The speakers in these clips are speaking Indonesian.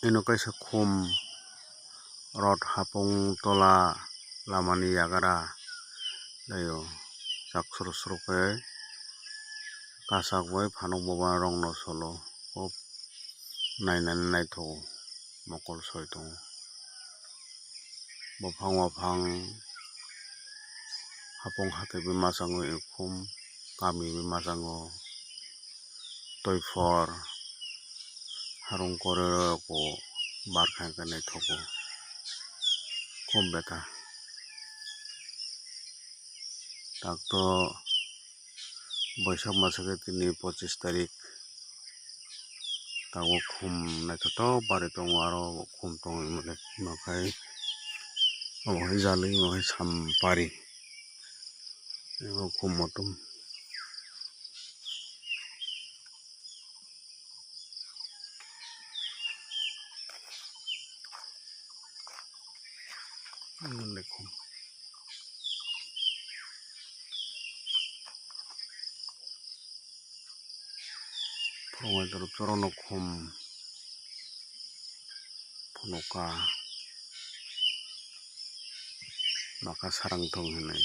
ino kaisa khum rod hapong tola lamani yagara dayo jak suru ke kasak bai phanok baba rong no solo hop nainan naitho mokol soito bofang wafang hapong hate bi masango ikhum kami bi masango toifor harung kore ko bar khan ka naitho ko khum beta takto boishak masake tini 25 tarik tago khum naitho to bare tong aro khum tong mane makai ohi jali ohi sampari ego khum motum lekum prongai dor chorono khum phonoka maka sarang thong hinai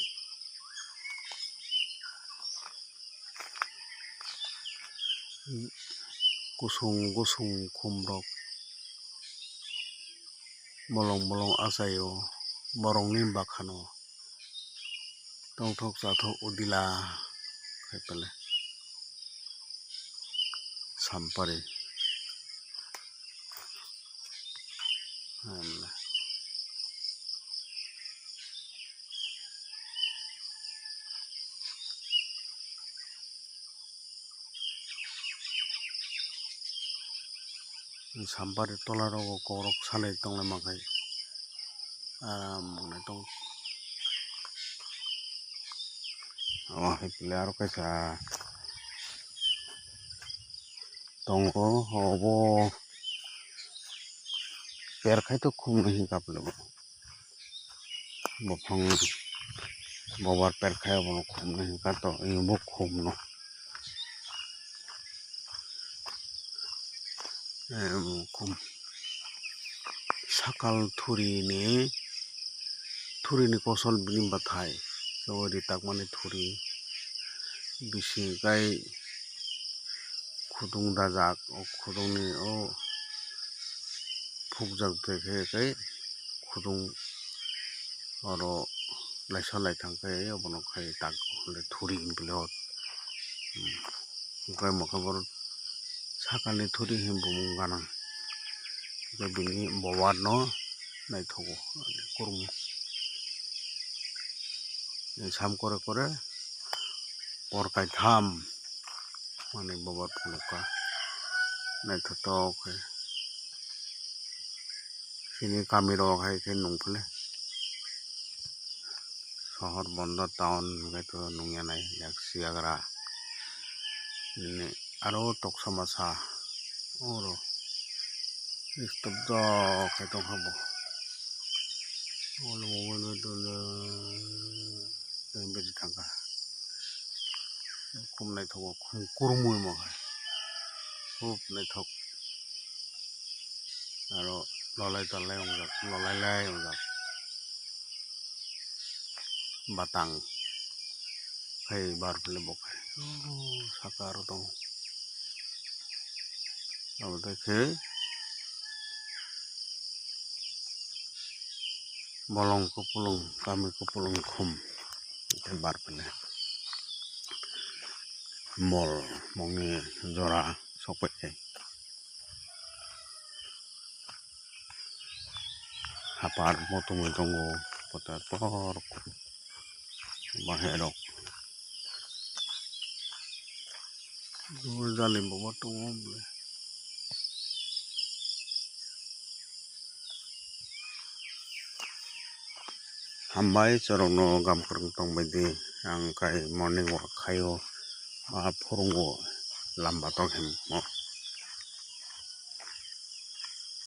kusung khum rok bolong asayo borong ni bakhano tongthok chathok udila khaipale sampari amla sampari tolaro korok salai tongla makai mone tong hipile aro kaisa tongo hobo perkhai to khum nahi kaple bofang bobar perkhai bono khum nahi ka to ibo khum no khum sakal thuri ni kosol bini bathai sori tak mane thuri bisi gai khudung dajak o khudung ni o phukjak dekhe kai khudung oro laisa laithang kai obono khai tak le thuri bilot gai mokhabor sakalni thuri himbum ganang gai bini bowar no naithogo kurmu sam kore porkai tham mane bowar phunoka naithoto khai sini kami ro khai ke nungphle শহর বন্দর টাউন গেতো নুঙ্গিয়া নাই এক সিয়াগরা নে আরো টকসামাসা ওরো স্তব্ধ খাইতো খাবো ওলো মোবাইল তো বেজি থাকা খুব নাই থাকো খুব কুরমুই মহাই খুব নাই থাক আরো ললাই তলাই অংজাক ললাই অংজাক batang hai bar pele bokai sakar to abte ke bolong ko pulung kami ko pulung khum te bar pele mol mongi jora sokpe hapar motumoi tongo potar por baherok jalim bawa tongo ble hambai chorokno gamkrung tongbaidi ang kai morning walk khayo phurungo lamba tokhem mo